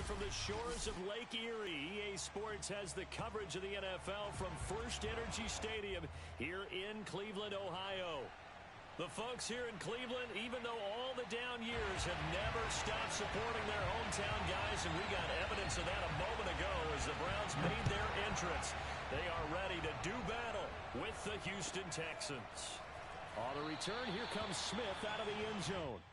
from the shores of Lake Erie. EA Sports has the coverage of the NFL from First Energy Stadium here in Cleveland, Ohio. The folks here in Cleveland, even though all the down years, have never stopped supporting their hometown guys, and we got evidence of that a moment ago as the Browns made their entrance. They are ready to do battle with the Houston Texans. On the return, here comes Smith out of the end zone.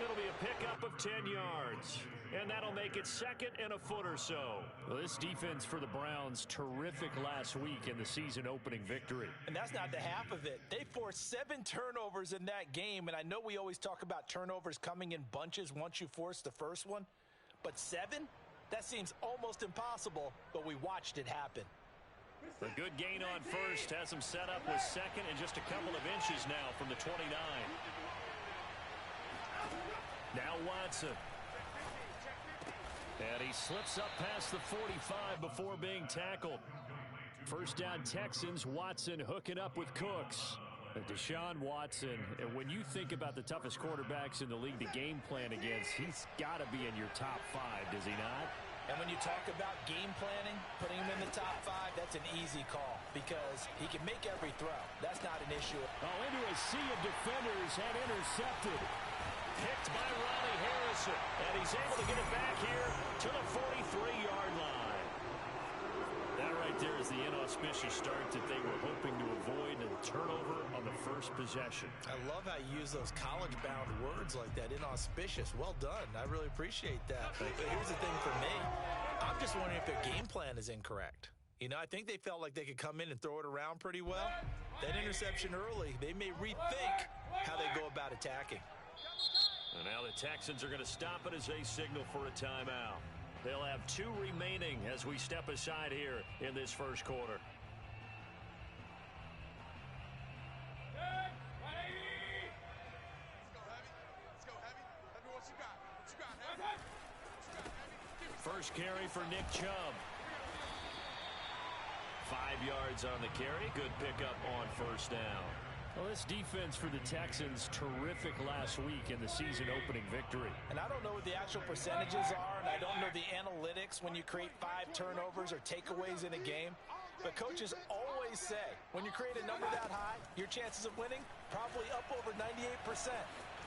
It'll be a pickup of 10 yards, and that'll make it second and a foot or so. Well, this defense for the Browns, terrific last week in the season-opening victory. And that's not the half of it. They forced 7 turnovers in that game, and I know we always talk about turnovers coming in bunches once you force the first one, but 7? That seems almost impossible, but we watched it happen. A good gain on first has them set up with second and just a couple of inches now from the 29. Now Watson. And he slips up past the 45 before being tackled. First down Texans, Watson hooking up with Cooks. And Deshaun Watson, and when you think about the toughest quarterbacks in the league to game plan against, he's got to be in your top 5, does he not? And when you talk about game planning, putting him in the top 5, that's an easy call because he can make every throw. That's not an issue. Oh, into a sea of defenders and intercepted. Picked by Ronnie Harrison, and he's able to get it back here to the 43-yard line. That right there is the inauspicious start that they were hoping to avoid, and a turnover on the first possession. I love how you use those college-bound words like that, inauspicious. Well done. I really appreciate that. But here's the thing for me. I'm just wondering if their game plan is incorrect. You know, I think they felt like they could come in and throw it around pretty well. That interception early, they may rethink how they go about attacking. And now the Texans are going to stop it as they signal for a timeout. They'll have 2 remaining as we step aside here in this first quarter. First carry for Nick Chubb. 5 yards on the carry. Good pickup on first down. Well, this defense for the Texans, terrific last week in the season-opening victory. And I don't know what the actual percentages are, and I don't know the analytics when you create 5 turnovers or takeaways in a game. But coaches always say, when you create a number that high, your chances of winning probably up over 98%.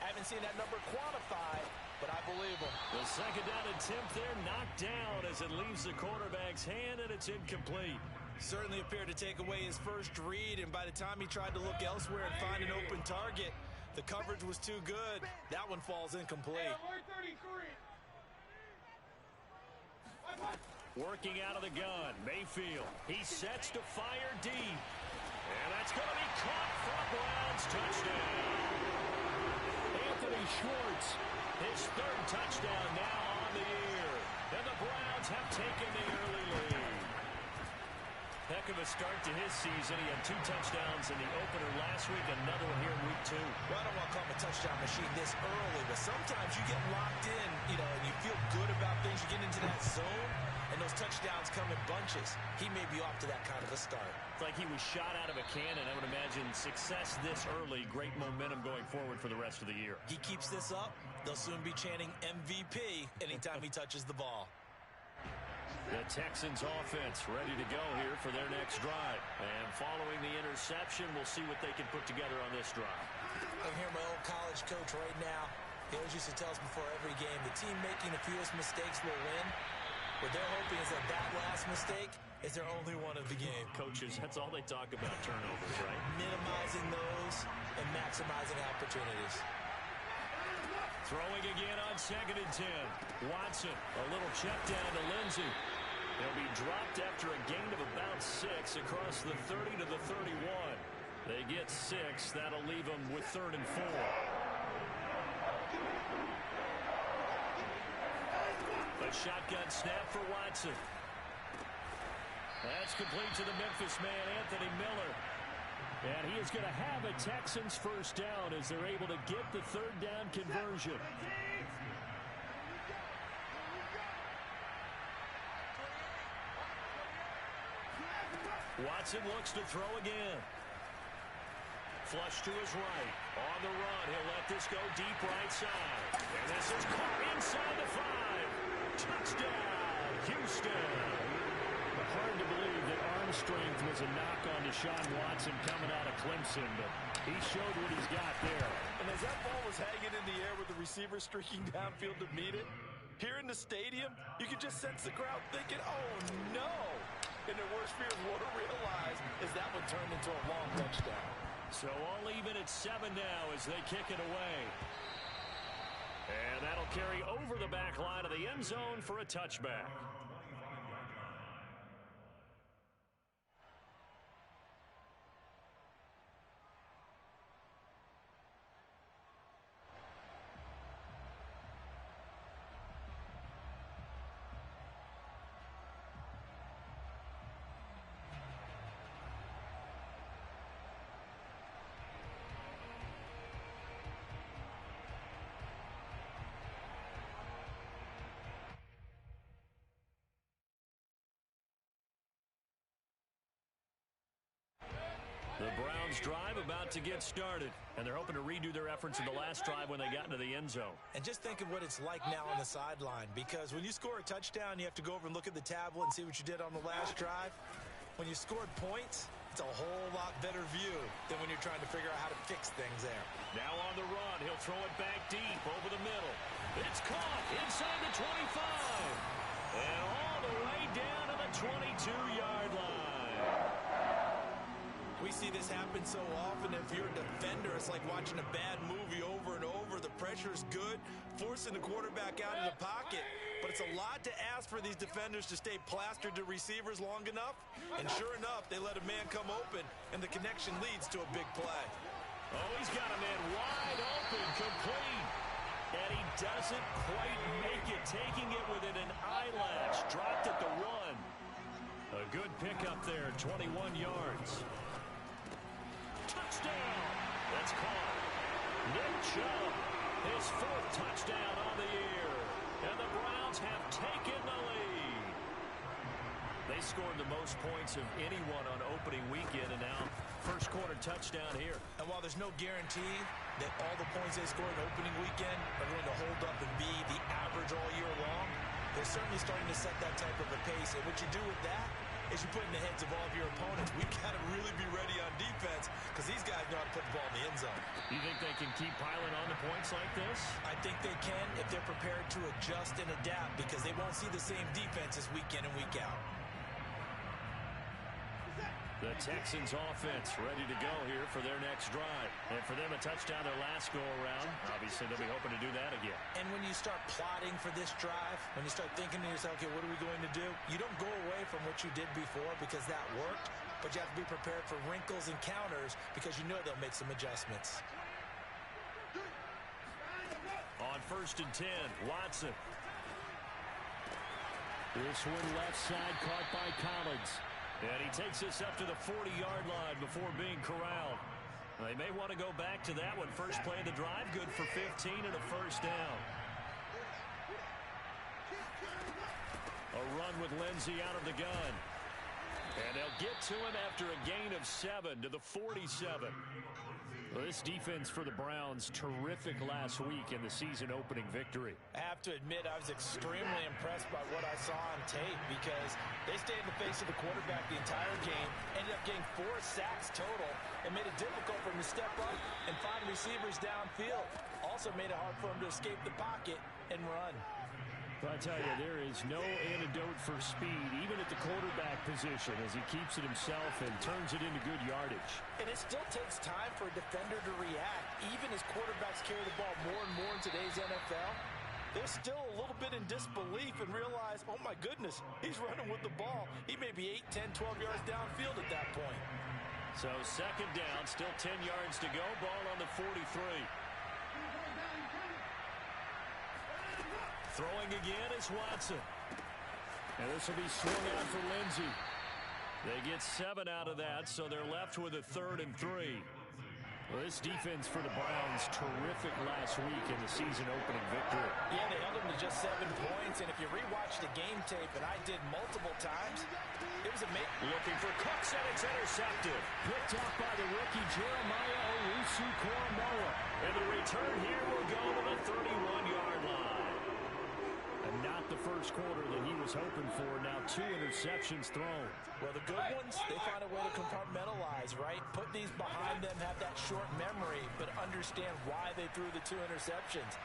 I haven't seen that number quantified, but I believe them. The second down attempt there knocked down as it leaves the quarterback's hand, and it's incomplete. Certainly appeared to take away his first read, and by the time he tried to look elsewhere and find an open target, the coverage was too good. That one falls incomplete. Working out of the gun, Mayfield. He sets to fire deep. And that's going to be caught for a Browns touchdown. Anthony Schwartz, his 3rd touchdown now on the year. And the Browns have taken the early lead. Heck of a start to his season. He had 2 touchdowns in the opener last week, another one here in week 2. Well, I don't want to call him a touchdown machine this early, but sometimes you get locked in, you know, and you feel good about things. You get into that zone, and those touchdowns come in bunches. He may be off to that kind of a start. It's like he was shot out of a cannon. I would imagine success this early, great momentum going forward for the rest of the year. He keeps this up, they'll soon be chanting MVP anytime he touches the ball. The Texans offense ready to go here for their next drive. And following the interception, we'll see what they can put together on this drive. I'm here, my old college coach right now. He always used to tell us before every game, the team making the fewest mistakes will win. What they're hoping is that last mistake is their only one of the game. Coaches, that's all they talk about, turnovers, right? Minimizing those and maximizing opportunities. Throwing again on 2nd and 10. Watson, a little check down to Lindsey. He'll be dropped after a gain of about 6 across the 30 to the 31. They get 6. That'll leave them with 3rd and 4. A shotgun snap for Watson. That's complete to the Memphis man, Anthony Miller. And he is going to have a Texans first down as they're able to get the 3rd down conversion. Watson looks to throw again. Flush to his right. On the run, he'll let this go deep right side. And this is caught inside the 5. Touchdown, Houston. Hard to believe that arm strength was a knock on Deshaun Watson coming out of Clemson, but he showed what he's got there. And as that ball was hanging in the air with the receiver streaking downfield to meet it, here in the stadium, you could just sense the crowd thinking, oh, no. And their worst fears were realized as that one turned into a long touchdown. So all even at 7 now as they kick it away. And that'll carry over the back line of the end zone for a touchback. The Browns drive about to get started, and they're hoping to redo their efforts in the last drive when they got into the end zone. And just think of what it's like now on the sideline, because when you score a touchdown, you have to go over and look at the tablet and see what you did on the last drive. When you scored points, it's a whole lot better view than when you're trying to figure out how to fix things there. Now on the run, he'll throw it back deep over the middle. It's caught inside the 25. And all the way down to the 22-yard line. We see this happen so often. If you're a defender, it's like watching a bad movie over and over. The pressure is good, forcing the quarterback out of the pocket. But it's a lot to ask for these defenders to stay plastered to receivers long enough. And sure enough, they let a man come open, and the connection leads to a big play. Oh, he's got a man wide open, complete. And he doesn't quite make it, taking it within an eyelash. Dropped at the 1. A good pickup there, 21 yards. Touchdown! That's caught. Nick Chubb, his 4th touchdown on the year. And the Browns have taken the lead. They scored the most points of anyone on opening weekend, and now first quarter touchdown here. And while there's no guarantee that all the points they scored opening weekend are going to hold up and be the average all year long, they're certainly starting to set that type of a pace. And what you do with that is you put in the heads of all of your opponents, we've got to really be ready on defense because these guys know how to put the ball in the end zone. You think they can keep piling on the points like this? I think they can if they're prepared to adjust and adapt, because they won't see the same defenses week in and week out. The Texans offense ready to go here for their next drive. And for them, a touchdown their last go-around. Obviously, they'll be hoping to do that again. And when you start plotting for this drive, when you start thinking to yourself, okay, what are we going to do? You don't go away from what you did before because that worked, but you have to be prepared for wrinkles and counters because you know they'll make some adjustments. On 1st and 10, Watson. This one left side caught by Collins. And he takes this up to the 40-yard line before being corralled. They may want to go back to that one. First play of the drive, good for 15 and a first down. A run with Lindsey out of the gun. And they'll get to him after a gain of 7 to the 47. Well, this defense for the Browns, terrific last week in the season-opening victory. I have to admit, I was extremely impressed by what I saw on tape because they stayed in the face of the quarterback the entire game, ended up getting 4 sacks total, and made it difficult for him to step up and find receivers downfield. Also made it hard for him to escape the pocket and run. I tell you, there is no antidote for speed, even at the quarterback position, as he keeps it himself and turns it into good yardage. And it still takes time for a defender to react. Even as quarterbacks carry the ball more and more in today's NFL, they're still a little bit in disbelief and realize, oh my goodness, he's running with the ball. He may be 8, 10, 12 yards downfield at that point. So second down, still 10 yards to go, ball on the 43. Throwing again is Watson. And this will be swung out for Lindsey. They get 7 out of that, so they're left with a 3rd and 3. Well, this defense for the Browns, terrific last week in the season-opening victory. Yeah, they held them to just 7 points, and if you rewatch the game tape, and I did multiple times, it was amazing. Looking for Cooks, and it's intercepted. Picked off by the rookie Jeremiah Owusu-Koramoah. And the return here will go to the 31-yard line. And not the first quarter that he was hoping for. Now 2 interceptions thrown. Well, the good ones, they find a way to compartmentalize, right? Put these behind them, have that short memory, but understand why they threw the 2 interceptions.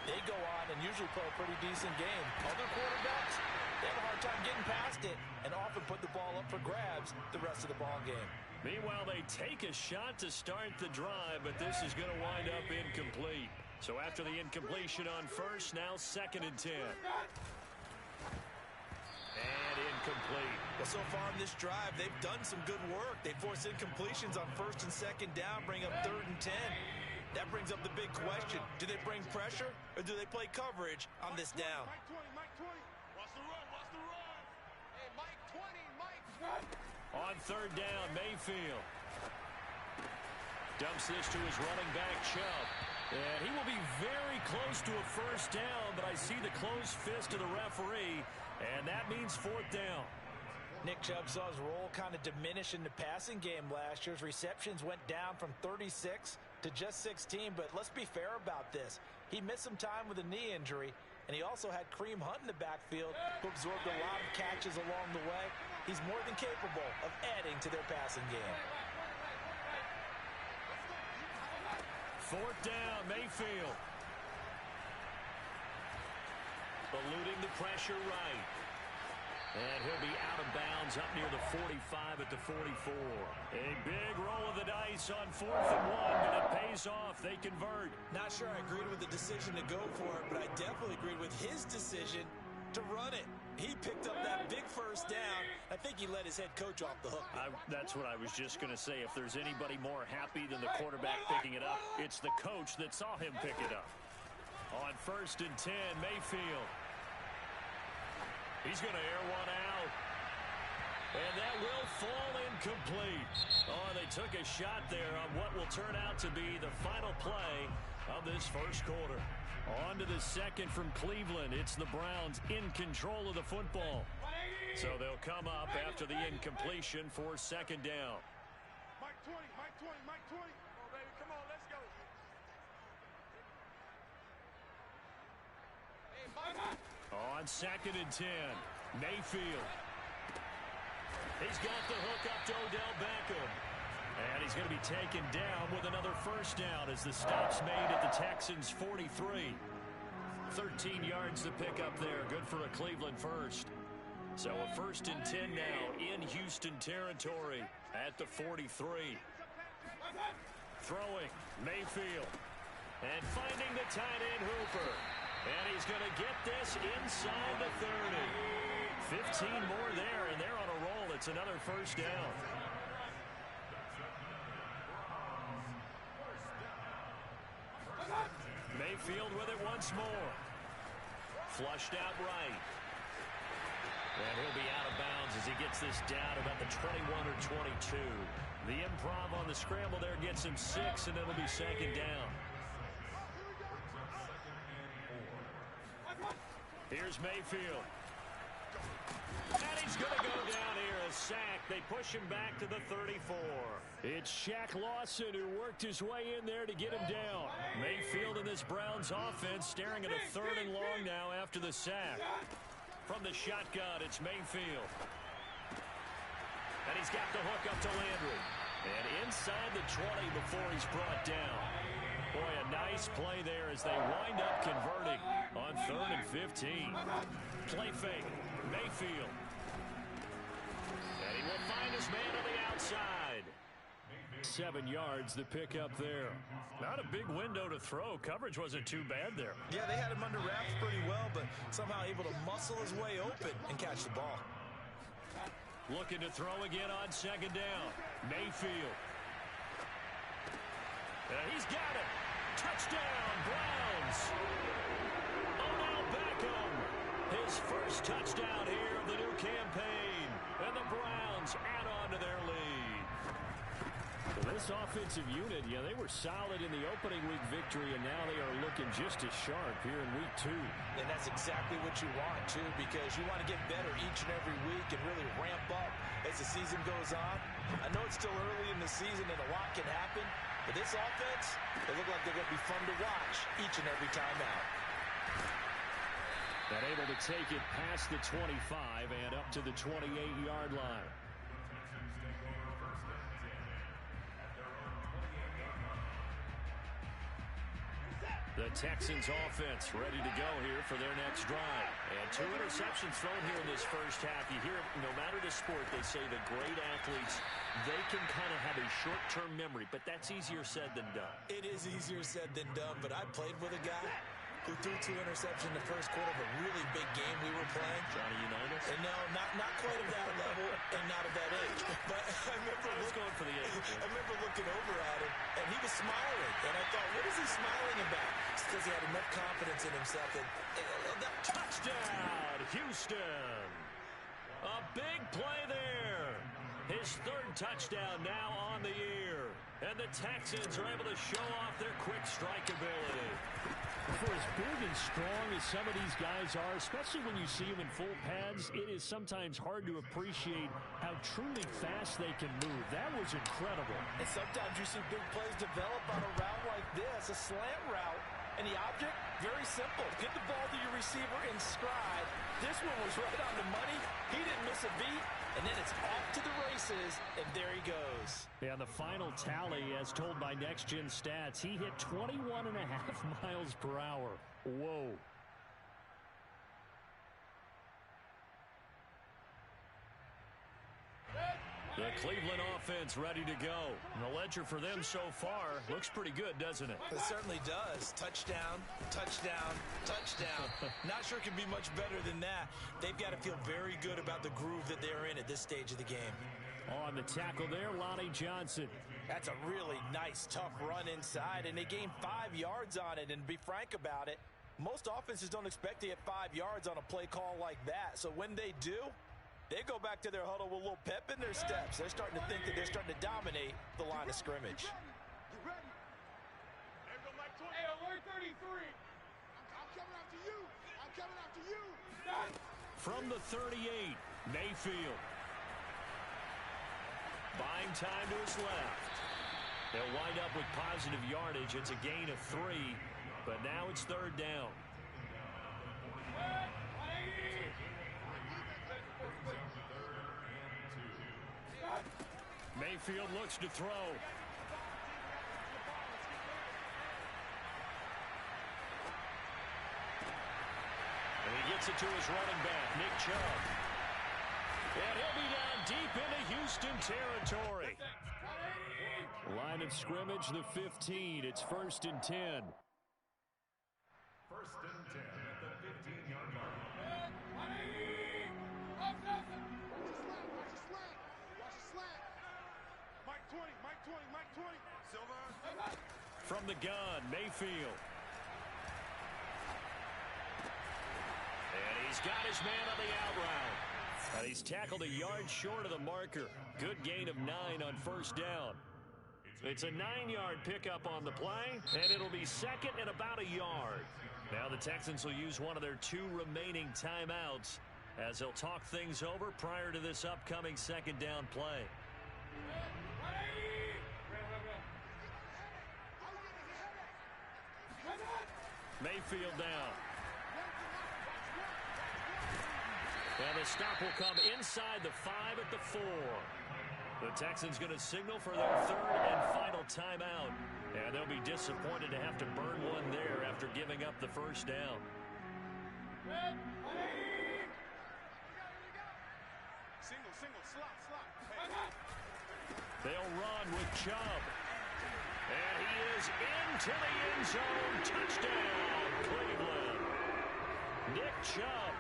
They go on and usually play a pretty decent game. Other quarterbacks, they have a hard time getting past it and often put the ball up for grabs the rest of the ball game. Meanwhile, they take a shot to start the drive, but this is going to wind up incomplete. So after the incompletion on first, now 2nd and 10. And incomplete. Well, so far in this drive, they've done some good work. They force incompletions on 1st and 2nd down, bring up 3rd and 10. That brings up the big question. Do they bring pressure or do they play coverage on this down? Mike 20, Mike 20. Watch the run, watch the run. Hey, Mike 20, Mike 20. On 3rd down, Mayfield dumps this to his running back, Chubb. And he will be very close to a first down, but I see the closed fist of the referee, and that means 4th down. Nick Chubb saw his role kind of diminish in the passing game last year. His receptions went down from 36 to just 16, but let's be fair about this. He missed some time with a knee injury, and he also had Kareem Hunt in the backfield, who absorbed a lot of catches along the way. He's more than capable of adding to their passing game. 4th down, Mayfield. Eluding the pressure right. And he'll be out of bounds up near the 45 at the 44. A big roll of the dice on 4th and 1, but it pays off. They convert. Not sure I agreed with the decision to go for it, but I definitely agreed with his decision to run it. He picked up that big first down. I think he let his head coach off the hook. That's what I was just going to say. If there's anybody more happy than the quarterback picking it up, it's the coach that saw him pick it up. On 1st and 10, Mayfield. He's going to air one out. And that will fall incomplete. Oh, they took a shot there on what will turn out to be the final play of this first quarter. On to the 2nd from Cleveland. It's the Browns in control of the football. So they'll come up after the incompletion for 2nd down. Mike 20, Mike 20, Mike 20. Come on, baby, come on, let's go. Hey, Mike. On 2nd and 10, Mayfield. He's got the hook up to Odell Beckham. And he's going to be taken down with another first down as the stop's made at the Texans' 43. 13 yards to pick up there. Good for a Cleveland first. So a 1st and 10 now in Houston territory at the 43. Throwing, Mayfield. And finding the tight end, Hooper. And he's going to get this inside the 30. 15 more there, and they're on a roll. It's another first down. Mayfield with it once more. Flushed out right. And he'll be out of bounds as he gets this down about the 21 or 22. The improv on the scramble there gets him 6, and it'll be 2nd down. Here's Mayfield. And he's going to go down here. A sack. They push him back to the 34. It's Shaq Lawson who worked his way in there to get him down. Mayfield in this Browns offense staring at a 3rd and long now after the sack. From the shotgun, it's Mayfield. And he's got the hook up to Landry. And inside the 20 before he's brought down. Boy, a nice Nice play there as they wind up converting on 3rd and 15. Play fake. Mayfield. And he will find his man on the outside. 7 yards the pick up there. Not a big window to throw. Coverage wasn't too bad there. Yeah, they had him under wraps pretty well, but somehow able to muscle his way open and catch the ball. Looking to throw again on 2nd down. Mayfield. And he's got it. Touchdown, Browns. Odell Beckham. His first touchdown here of the new campaign. And the Browns add on to their lead. Well, this offensive unit, they were solid in the opening week victory, and now they are looking just as sharp here in week 2. And that's exactly what you want, too, because you want to get better each and every week and really ramp up as the season goes on. I know it's still early in the season and a lot can happen, but this offense, they look like they're going to be fun to watch each and every time out. And able to take it past the 25 and up to the 28-yard line. The Texans offense ready to go here for their next drive. And 2 interceptions thrown here in this first half. You hear it, no matter the sport, they say the great athletes, they can kind of have a short-term memory, but that's easier said than done. It is easier said than done, but I played with a guy who threw 2 interceptions in the first quarter of a really big game we were playing. Johnny Unitas? And no, not quite of that level and not of that age. But I remember looking over at him, and he was smiling. And I thought, what is he smiling about? It's because he had enough confidence in himself. Touchdown, Houston. A big play there. His 3rd touchdown now on the year. And the Texans are able to show off their quick strike ability. For as big and strong as some of these guys are, especially when you see them in full pads, it is sometimes hard to appreciate how truly fast they can move. That was incredible. And sometimes you see big plays develop on a route like this, a slant route. And the object, very simple. Get the ball to your receiver in stride. This one was right on the money. He didn't miss a beat. And then it's off to the races, and there he goes. Yeah, the final tally, as told by Next Gen Stats, he hit 21.5 miles per hour. Whoa. The Cleveland offense ready to go. And the ledger for them so far looks pretty good, doesn't it? It certainly does. Touchdown, touchdown, touchdown. Not sure it can be much better than that. They've got to feel very good about the groove that they're in at this stage of the game. On the tackle there, Lonnie Johnson. That's a really nice, tough run inside, and they gained 5 yards on it. And to be frank about it, most offenses don't expect to hit 5 yards on a play call like that. So when they do, they go back to their huddle with a little pep in their steps. They're starting to think that they're starting to dominate the line of scrimmage. Hey, alert 33. I'm coming after you. I'm coming after you. From the 38, Mayfield. Buying time to his left. They'll wind up with positive yardage. It's a gain of 3, but now it's 3rd down. Mayfield looks to throw. And he gets it to his running back, Nick Chubb. And he'll be down deep into Houston territory. Line of scrimmage, the 15. It's 1st and 10. 1st and 10 at the 15-yard line. Mike 20, Mike 20, Mike 20. Silver. From the gun, Mayfield. And he's got his man on the out route. And he's tackled a yard short of the marker. Good gain of 9 on 1st down. It's a 9-yard pickup on the play, and it'll be 2nd and about a yard. Now the Texans will use one of their 2 remaining timeouts as they'll talk things over prior to this upcoming 2nd down play. Mayfield down. And the stop will come inside the 5 at the 4. The Texans going to signal for their third and final timeout. And they'll be disappointed to have to burn one there after giving up the first down. Single, slot. They'll run with Chubb. And he is into the end zone. Touchdown, Cleveland. Nick Chubb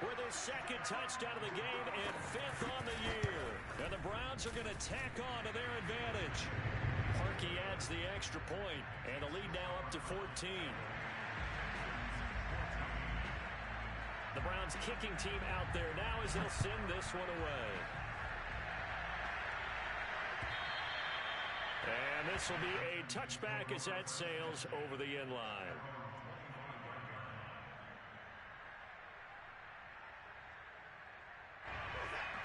with his second touchdown of the game and fifth on the year. And the Browns are going to tack on to their advantage. Harkey adds the extra point, and the lead now up to 14. The Browns kicking team out there now as they'll send this one away. And this will be a touchback as that sails over the end line.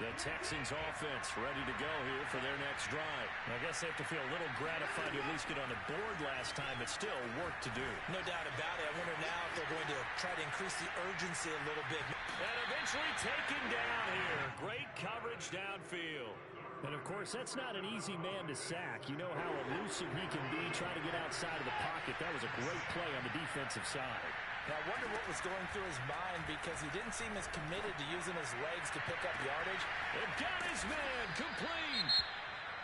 The Texans offense ready to go here for their next drive. I guess they have to feel a little gratified to at least get on the board last time, but still work to do. No doubt about it. I wonder now if they're going to try to increase the urgency a little bit. And eventually taken down here. Great coverage downfield. And, of course, that's not an easy man to sack. You know how elusive he can be trying to get outside of the pocket. That was a great play on the defensive side. Now, I wonder what was going through his mind because he didn't seem as committed to using his legs to pick up yardage. It got his man complete.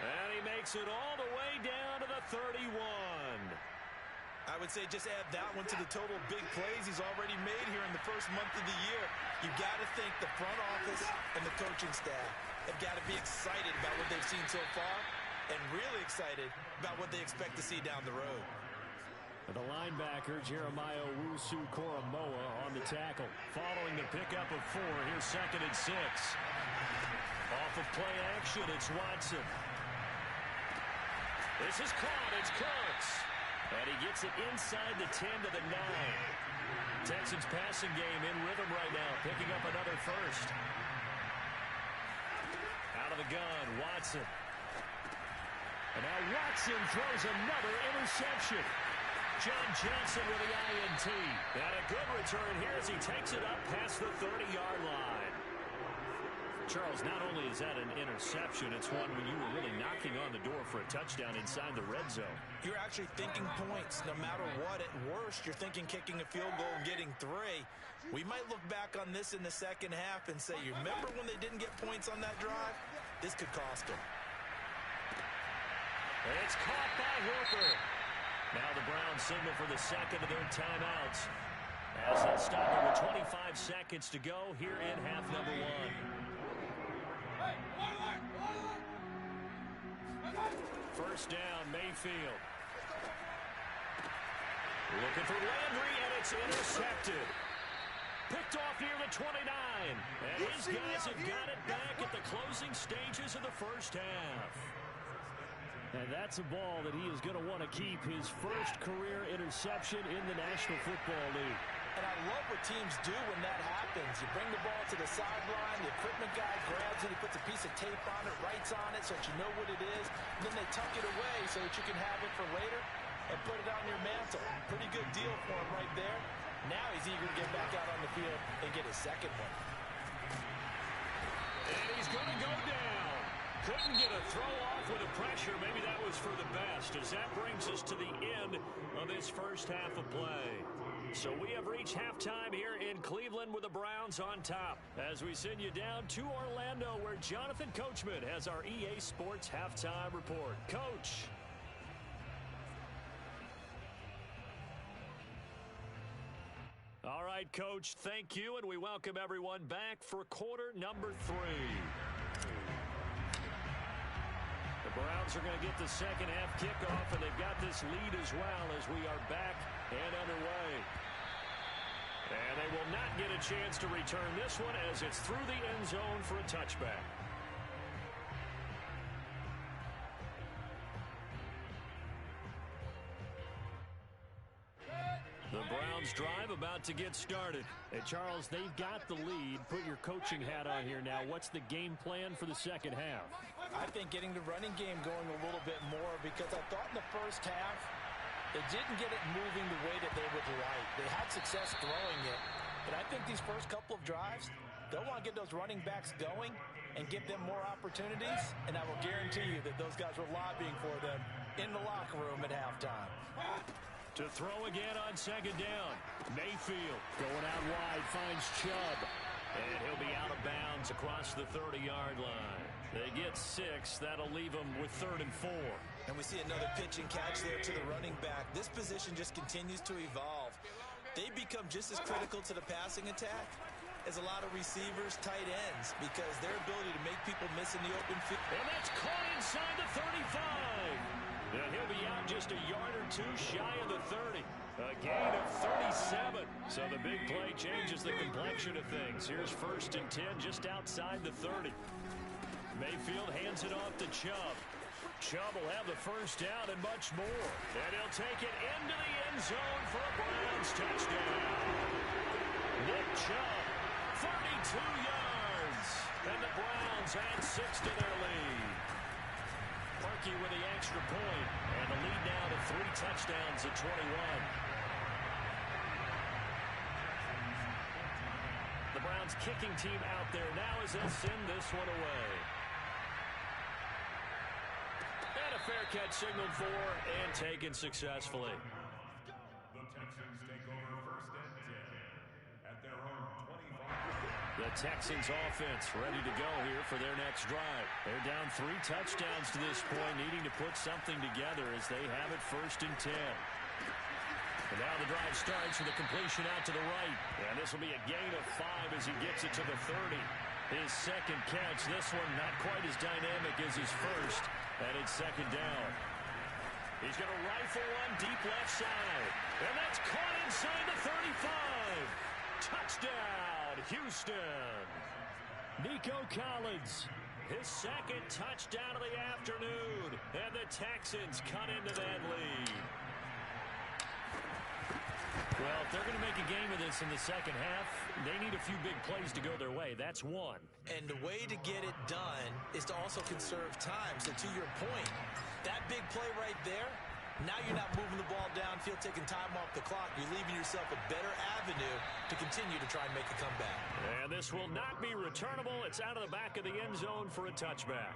And he makes it all the way down to the 31. I would say just add that one to the total big plays he's already made here in the first month of the year. You've got to think the front office and the coaching staff have got to be excited about what they've seen so far and really excited about what they expect to see down the road. The linebacker, Jeremiah Owusu-Koramoah, on the tackle. Following the pickup of 4, here's 2nd and 6. Off of play action, it's Watson. This is caught, it's Cooks. And he gets it inside the 10 to the 9. Texans passing game in rhythm right now, picking up another first. Out of the gun, Watson. And now Watson throws another interception. John Johnson with the INT. And a good return here as he takes it up past the 30-yard line. Charles, not only is that an interception, it's one when you were really knocking on the door for a touchdown inside the red zone. You're actually thinking points no matter what. At worst, you're thinking kicking a field goal and getting 3. We might look back on this in the second half and say, you remember when they didn't get points on that drive? This could cost them. It's caught by Hooper. Now the Browns signal for the second of their timeouts as they'll stop it with 25 seconds to go here in half number 1. First down, Mayfield. Looking for Landry, and it's intercepted. Picked off near the 29. And his guys have got it back at the closing stages of the first half. And that's a ball that he is going to want to keep, his first career interception in the National Football League. And I love what teams do when that happens. You bring the ball to the sideline, the equipment guy grabs it, he puts a piece of tape on it, writes on it so that you know what it is, and then they tuck it away so that you can have it for later and put it on your mantle. Pretty good deal for him right there. Now he's eager to get back out on the field and get his second one. And he's going to go down. Couldn't get a throw off with the pressure. Maybe that was for the best, as that brings us to the end of this first half of play. So we have reached halftime here in Cleveland with the Browns on top, as we send you down to Orlando, where Jonathan Coachman has our EA Sports halftime report. Coach. All right, Coach, thank you, and we welcome everyone back for quarter number 3. The Browns are going to get the second half kickoff, and they've got this lead as well as we are back and underway. And they will not get a chance to return this one as it's through the end zone for a touchback. The Browns drive about to get started. Hey, Charles, they've got the lead. Put your coaching hat on here now. What's the game plan for the second half? I think getting the running game going a little bit more, because I thought in the first half they didn't get it moving the way that they would like. They had success throwing it, but I think these first couple of drives, they'll want to get those running backs going and give them more opportunities, and I will guarantee you that those guys were lobbying for them in the locker room at halftime. To throw again on second down. Mayfield going out wide, finds Chubb. And he'll be out of bounds across the 30-yard line. They get 6. That'll leave them with 3rd and 4. And we see another pitch and catch there to the running back. This position just continues to evolve. They become just as critical to the passing attack as a lot of receivers, tight ends, because their ability to make people miss in the open field. And that's caught inside the 35. And he'll be out just a yard or two shy of the 30. A gain of 37. So the big play changes the complexion of things. Here's 1st and 10 just outside the 30. Mayfield hands it off to Chubb. Chubb will have the first down and much more. And he'll take it into the end zone for a Browns touchdown. Nick Chubb, 32 yards. And the Browns add 6 to their lead. Parkey with the extra point. And the lead now to 3 touchdowns at 21. The Browns kicking team out there now as they'll send this one away. And a fair catch signaled for and taken successfully. The Texans take over 1st and 10 at their own 25. The Texans offense ready to go here for their next drive. They're down 3 touchdowns to this point, needing to put something together as they have it 1st and 10. And now the drive starts with a completion out to the right. And this will be a gain of 5 as he gets it to the 30. His second catch, this one not quite as dynamic as his first, and it's 2nd down. He's going to rifle one deep left side. And that's caught inside the 35. Touchdown, Houston. Nico Collins, his 2nd touchdown of the afternoon. And the Texans cut into that lead. Well, if they're going to make a game of this in the second half, they need a few big plays to go their way. That's one. And the way to get it done is to also conserve time. So to your point, that big play right there, now you're not moving the ball downfield, taking time off the clock. You're leaving yourself a better avenue to continue to try and make a comeback. And this will not be returnable. It's out of the back of the end zone for a touchback.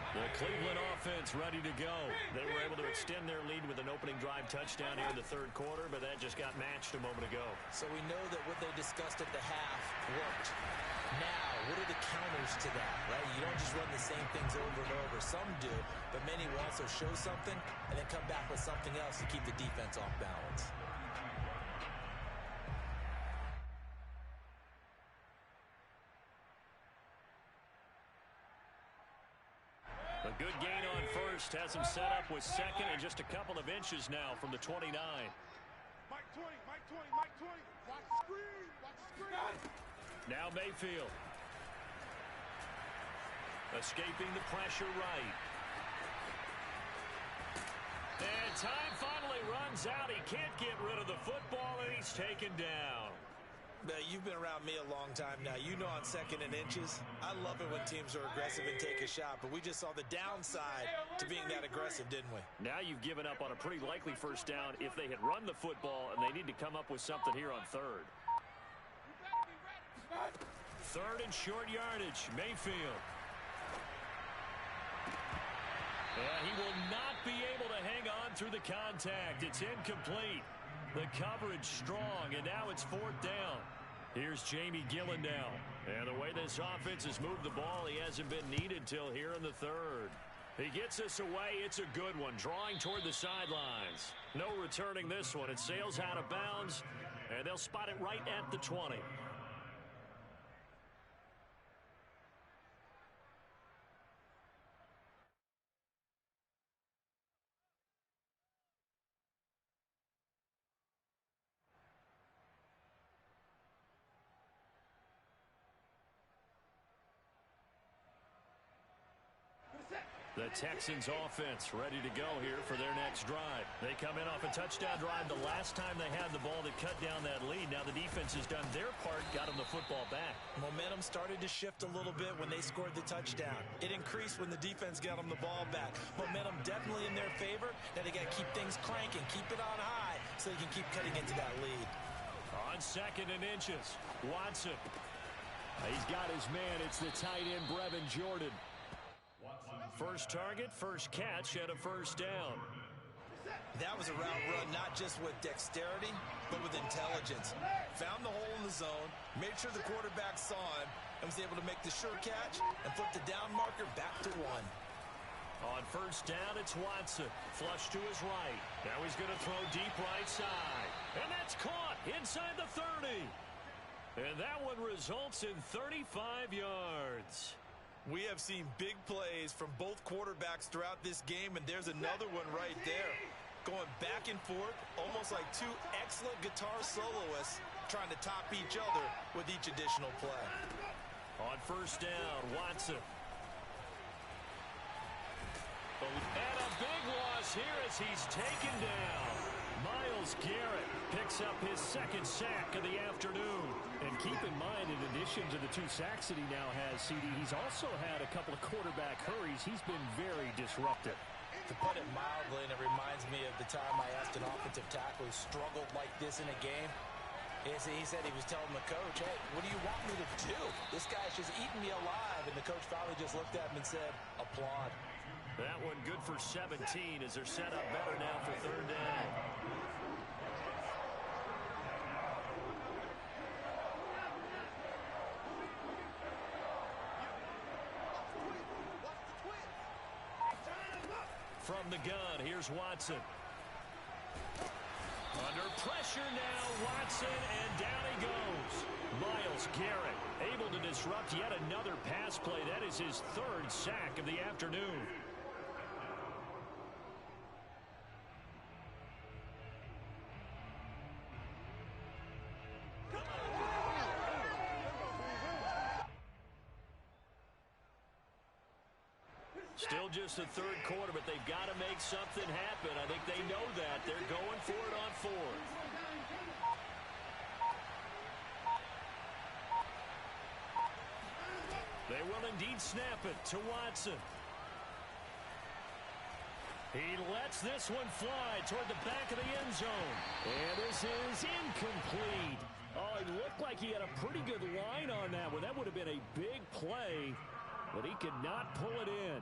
The Cleveland offense ready to go. They were able to extend their lead with an opening drive touchdown here in the 3rd quarter, but that just got matched a moment ago. So we know that what they discussed at the half worked. Now, what are the counters to that, right? You don't just run the same things over and over. Some do, but many will also show something and then come back with something else to keep the defense off balance. A good gain on 1st has him set up with 2nd and just a couple of inches now from the 29. Mike 20, Mike 20, Mike 20. Watch the screen, watch the screen. Now Mayfield. Escaping the pressure right. And time finally runs out. He can't get rid of the football, and he's taken down. You've been around me a long time now. You know on 2nd and inches, I love it when teams are aggressive and take a shot, but we just saw the downside to being that aggressive, didn't we? Now you've given up on a pretty likely first down if they had run the football, and they need to come up with something here on 3rd. 3rd and short yardage, Mayfield. And he will not be able to hang on through the contact. It's incomplete. The coverage strong, and now it's 4th down. Here's Jamie Gillen now. And the way this offense has moved the ball, he hasn't been needed till here in the 3rd. He gets this away. It's a good one, drawing toward the sidelines. No returning this one. It sails out of bounds, and they'll spot it right at the 20. The Texans offense ready to go here for their next drive. They come in off a touchdown drive the last time they had the ball that cut down that lead. Now the defense has done their part, got them the football back. Momentum started to shift a little bit when they scored the touchdown. It increased when the defense got them the ball back. Momentum definitely in their favor. Now they got to keep things cranking, keep it on high so they can keep cutting into that lead. On 2nd and inches, Watson. He's got his man. It's the tight end, Brevin Jordan. First target, first catch, and a first down. That was a route run not just with dexterity, but with intelligence. Found the hole in the zone, made sure the quarterback saw him, and was able to make the sure catch and flip the down marker back to 1. On first down, it's Watson. Flush to his right. Now he's going to throw deep right side. And that's caught inside the 30. And that one results in 35 yards. We have seen big plays from both quarterbacks throughout this game, and there's another one right there. Going back and forth, almost like two excellent guitar soloists trying to top each other with each additional play. On first down, Watson. And a big loss here as he's taken down. Myles Garrett picks up his 2nd sack of the afternoon. And keep in mind, in addition to the 2 sacks that he now has, CD, he's also had a couple of quarterback hurries. He's been very disruptive. To put it mildly, and it reminds me of the time I asked an offensive tackle who struggled like this in a game. He said he was telling the coach, hey, what do you want me to do? This guy's just eating me alive. And the coach finally just looked at him and said, applaud. That one good for 17 as they're set up better now for 3rd down. From the gun, here's Watson. Under pressure now, Watson, and down he goes. Myles Garrett able to disrupt yet another pass play. That is his 3rd sack of the afternoon. Still just the 3rd quarter, but they've got to make something happen. I think they know that. They're going for it on 4th. They will indeed snap it to Watson. He lets this one fly toward the back of the end zone. And this is incomplete. Oh, it looked like he had a pretty good line on that one. That would have been a big play, but he could not pull it in.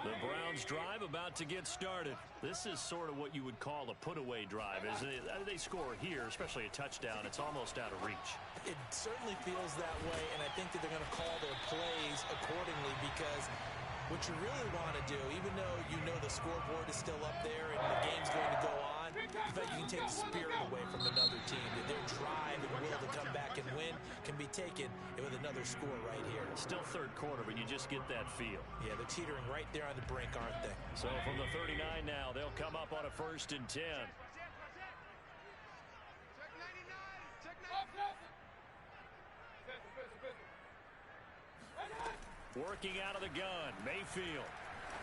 The Browns drive about to get started. This is sort of what you would call a put-away drive. As they score here, especially a touchdown, it's almost out of reach. It certainly feels that way, and I think that they're going to call their plays accordingly because what you really want to do, even though you know the scoreboard is still up there and the game's going to go on, the fact you can take the spirit away from another team. Their drive and will to come back and win can be taken with another score right here. Still 3rd quarter, but you just get that feel. Yeah, they're teetering right there on the brink, aren't they? So from the 39 now, they'll come up on a 1st and 10. Working out of the gun, Mayfield.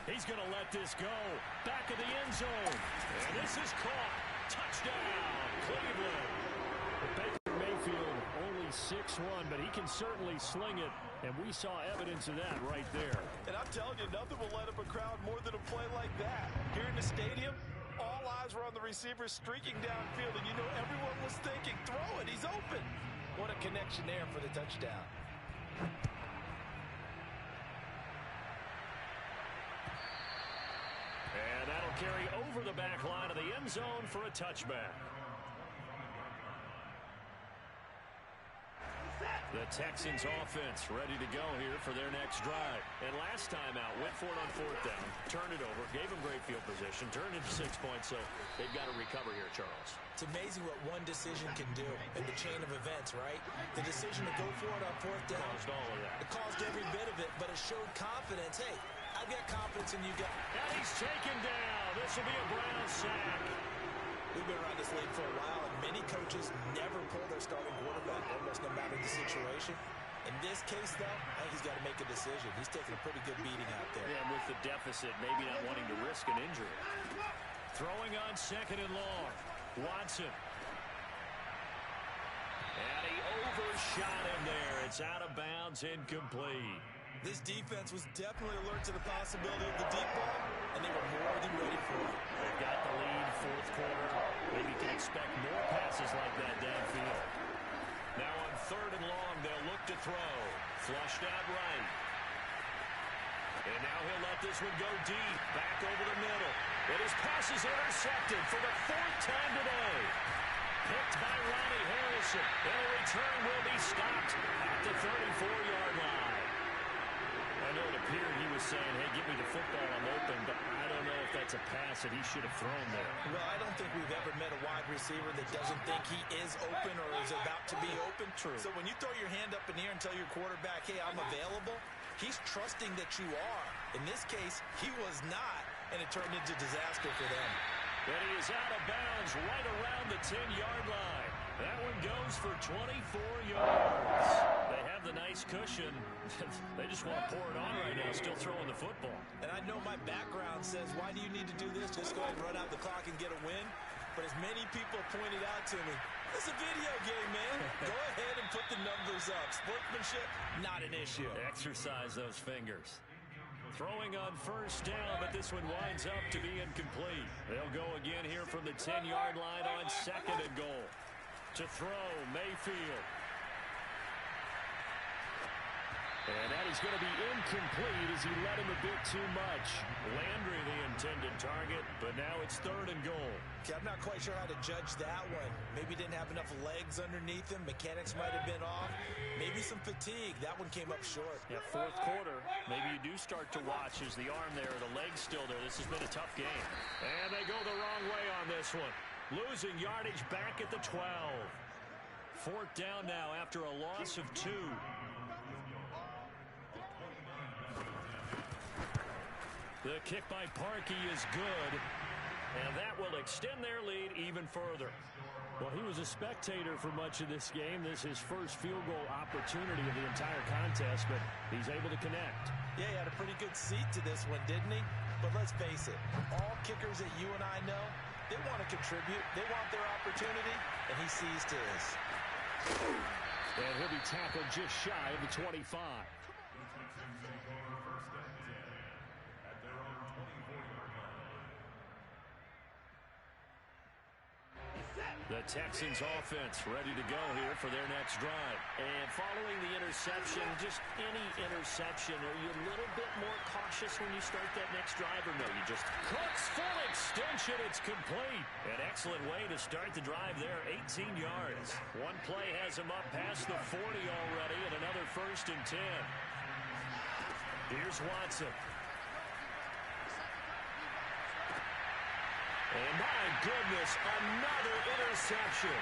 He's going to let this go. Back of the end zone. And this is caught. Touchdown, Cleveland. Baker Mayfield only 6'1", but he can certainly sling it. And we saw evidence of that right there. And I'm telling you, nothing will light up a crowd more than a play like that. Here in the stadium, all eyes were on the receiver streaking downfield, and you know everyone was thinking, throw it, he's open. What a connection there for the touchdown. And that'll carry over the back line of the end zone for a touchback. The Texans offense ready to go here for their next drive. And last time out, went for it on 4th down, turned it over, gave them great field position, turned into 6 points, so they've got to recover here, Charles. It's amazing what one decision can do in the chain of events, right? The decision to go for it on 4th down. Caused all of that. It caused every bit of it, but it showed confidence. Hey, I've got confidence in you guys. And he's taken down. This will be a Brown sack. We've been around this league for a while, and many coaches never pull their starting quarterback, almost no matter the situation. In this case, though, I think he's got to make a decision. He's taking a pretty good beating out there. Yeah, with the deficit, maybe not wanting to risk an injury. Throwing on 2nd and long. Watson. And he overshot him there. It's out of bounds, incomplete. This defense was definitely alert to the possibility of the deep ball, and they were more than ready for it. They've got the lead, 4th quarter. Maybe you can expect more passes like that downfield. to throw. Flushed out right. And now he'll let this one go deep. Back over the middle. And his pass is intercepted for the 4th time today. Picked by Ronnie Harrison. And a return will be stopped at the 34-yard line. I know it appeared he was saying, hey, give me the football, I'm open, but I don't know if that's a pass that he should have thrown there. Well, I don't think we've ever met a wide receiver that doesn't think he is open or is about to be open. True. So when you throw your hand up in the air and tell your quarterback, hey, I'm available, he's trusting that you are. In this case, he was not, and it turned into disaster for them. And he is out of bounds right around the 10-yard line. That one goes for 24 yards. They have the nice cushion. They just want to pour it on right now, still throwing the football. And I know my background says, why do you need to do this? Just go ahead and run out the clock and get a win. But as many people pointed out to me, it's a video game, man. Go ahead and put the numbers up. Sportsmanship, not an issue. Exercise those fingers. Throwing on first down, but this one winds up to be incomplete. They'll go again here from the 10-yard line on 2nd and goal. To throw, Mayfield. And that is going to be incomplete as he led him a bit too much. Landry the intended target, but now it's 3rd and goal. Okay, I'm not quite sure how to judge that one. Maybe didn't have enough legs underneath him. Mechanics might have been off. Maybe some fatigue. That one came up short. Yeah, 4th quarter. Maybe you do start to watch as the arm there, the leg's still there. This has been a tough game. And they go the wrong way on this one. Losing yardage back at the 12. 4th down now after a loss of 2. The kick by Parkey is good, and that will extend their lead even further. Well, he was a spectator for much of this game. This is his first field goal opportunity of the entire contest, but he's able to connect. Yeah, he had a pretty good seat to this one, didn't he? But let's face it, all kickers that you and I know, they want to contribute. They want their opportunity, and he seized his. And he'll be tackled just shy of the 25. The Texans offense ready to go here for their next drive. And following the interception, just any interception, are you a little bit more cautious when you start that next drive, or no? You just Cooks full extension. It's complete. An excellent way to start the drive there, 18 yards. One play has him up past the 40 already, and another 1st and 10. Here's Watson. And my goodness, another interception.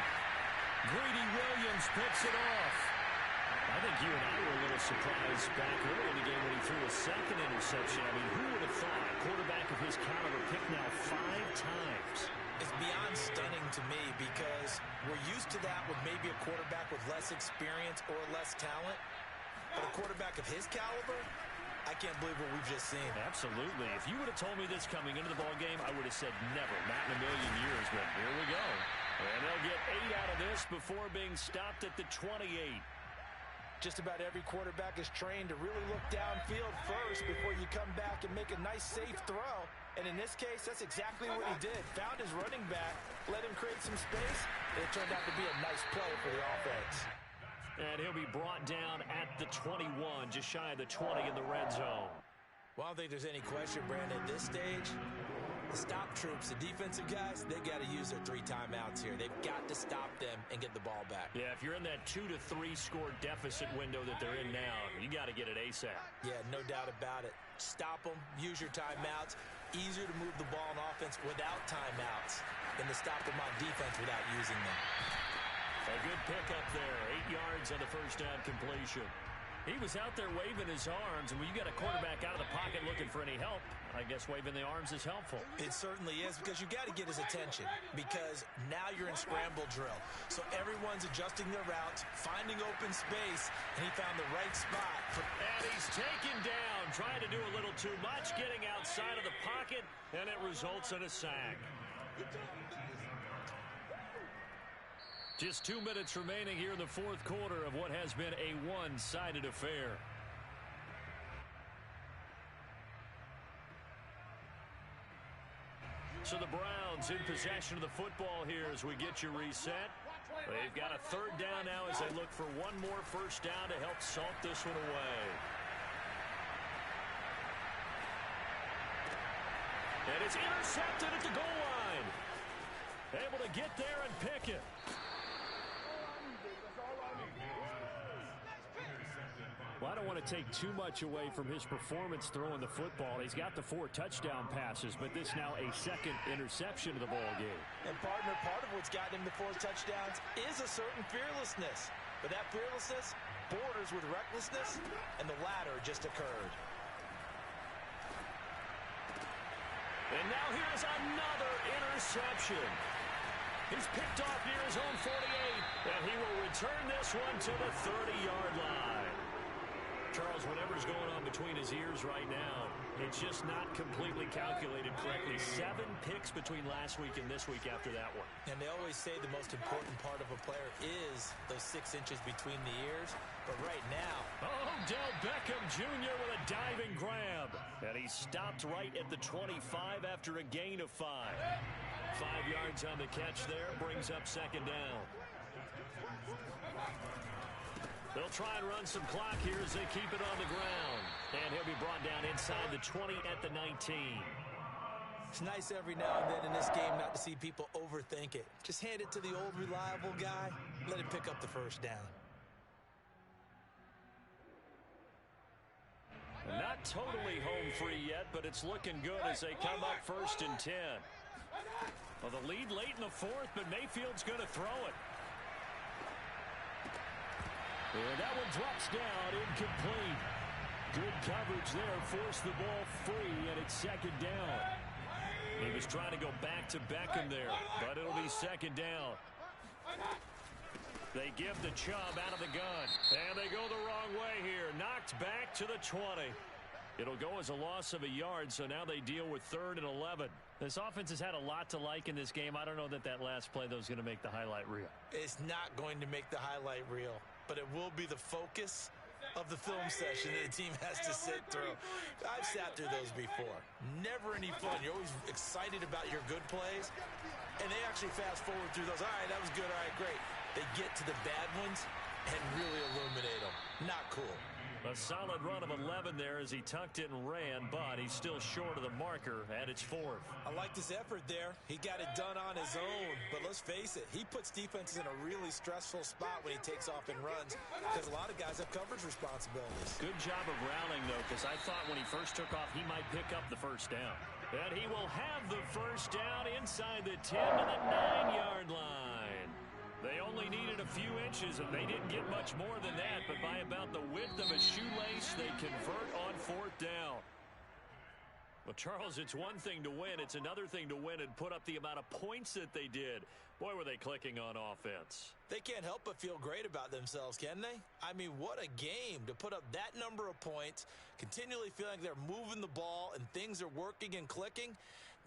Greedy Williams picks it off. I think you and I were a little surprised back early in the game when he threw a 2nd interception. I mean, who would have thought a quarterback of his caliber picked now 5 times? It's beyond stunning to me because we're used to that with maybe a quarterback with less experience or less talent. But a quarterback of his caliber, I can't believe what we've just seen. Absolutely. If you would have told me this coming into the ball game, I would have said never, not in a million years. But here we go. And they'll get 8 out of this before being stopped at the 28. Just about every quarterback is trained to really look downfield first before you come back and make a nice, safe throw. And in this case, that's exactly what he did. Found his running back, let him create some space, and it turned out to be a nice play for the offense. And he'll be brought down at the 21, just shy of the 20 in the red zone. Well, I don't think there's any question, Brandon, at this stage, the stop troops, the defensive guys, they got to use their 3 timeouts here. They've got to stop them and get the ball back. Yeah, if you're in that 2 to 3 score deficit window that they're in now, you got to get it ASAP. Yeah, no doubt about it. Stop them, use your timeouts. Easier to move the ball on offense without timeouts than to stop them on defense without using them. A good pickup there. 8 yards on the first down completion. He was out there waving his arms, and when you got a quarterback out of the pocket looking for any help, I guess waving the arms is helpful. It certainly is, because you got to get his attention, because now you're in scramble drill. So everyone's adjusting their routes, finding open space, and he found the right spot. And he's taken down, trying to do a little too much, getting outside of the pocket, and it results in a sack. Just 2 minutes remaining here in the 4th quarter of what has been a one-sided affair. So the Browns in possession of the football here as we get you reset. They've got a third down now as they look for one more first down to help salt this one away. And it's intercepted at the goal line. Able to get there and pick it. Well, I don't want to take too much away from his performance throwing the football. He's got the 4 touchdown passes, but this now a second interception of the ball game. And partner, part of what's gotten him the 4 touchdowns is a certain fearlessness. But that fearlessness borders with recklessness, and the latter just occurred. And now here's another interception. He's picked off near his own 48, and he will return this one to the 30-yard line. Charles, whatever's going on between his ears right now, it's just not completely calculated correctly. 7 picks between last week and this week after that one. And they always say the most important part of a player is those 6 inches between the ears. But right now... Odell Beckham Jr. with a diving grab. And he stopped right at the 25 after a gain of 5. 5 yards on the catch there, brings up second down. They'll try and run some clock here as they keep it on the ground. And he'll be brought down inside the 20 at the 19. It's nice every now and then in this game not to see people overthink it. Just hand it to the old reliable guy. Let him pick up the first down. Not totally home free yet, but it's looking good as they come up 1st and 10. Well, the lead late in the 4th, but Mayfield's going to throw it. And that one drops down, incomplete. Good coverage there, forced the ball free, and it's second down. He was trying to go back to Beckham there, but it'll be second down. They give the Chubb out of the gun, and they go the wrong way here. Knocked back to the 20. It'll go as a loss of a yard, so now they deal with 3rd and 11. This offense has had a lot to like in this game. I don't know that last play, though, is going to make the highlight reel. It's not going to make the highlight reel, but it will be the focus of the film session that the team has to sit through. I've sat through those before. Never any fun. You're always excited about your good plays, and they actually fast forward through those. All right, that was good. All right, great. They get to the bad ones and really illuminate them. Not cool. A solid run of 11 there as he tucked it and ran, but he's still short of the marker at its 4th. I like his effort there. He got it done on his own, but let's face it, he puts defenses in a really stressful spot when he takes off and runs because a lot of guys have coverage responsibilities. Good job of rallying, though, because I thought when he first took off, he might pick up the first down. And he will have the first down inside the 10 to the 9-yard line. They only needed a few inches, and they didn't get much more than that, but by about the width of a shoelace, they convert on 4th down. Well, Charles, it's one thing to win. It's another thing to win and put up the amount of points that they did. Boy, were they clicking on offense. They can't help but feel great about themselves, can they? I mean, what a game to put up that number of points, continually feeling like they're moving the ball and things are working and clicking.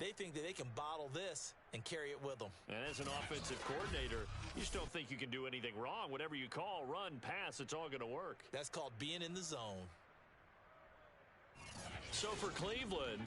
They think that they can bottle this and carry it with them. And as an offensive coordinator, you just don't think you can do anything wrong. Whatever you call, run, pass, it's all going to work. That's called being in the zone. So for Cleveland,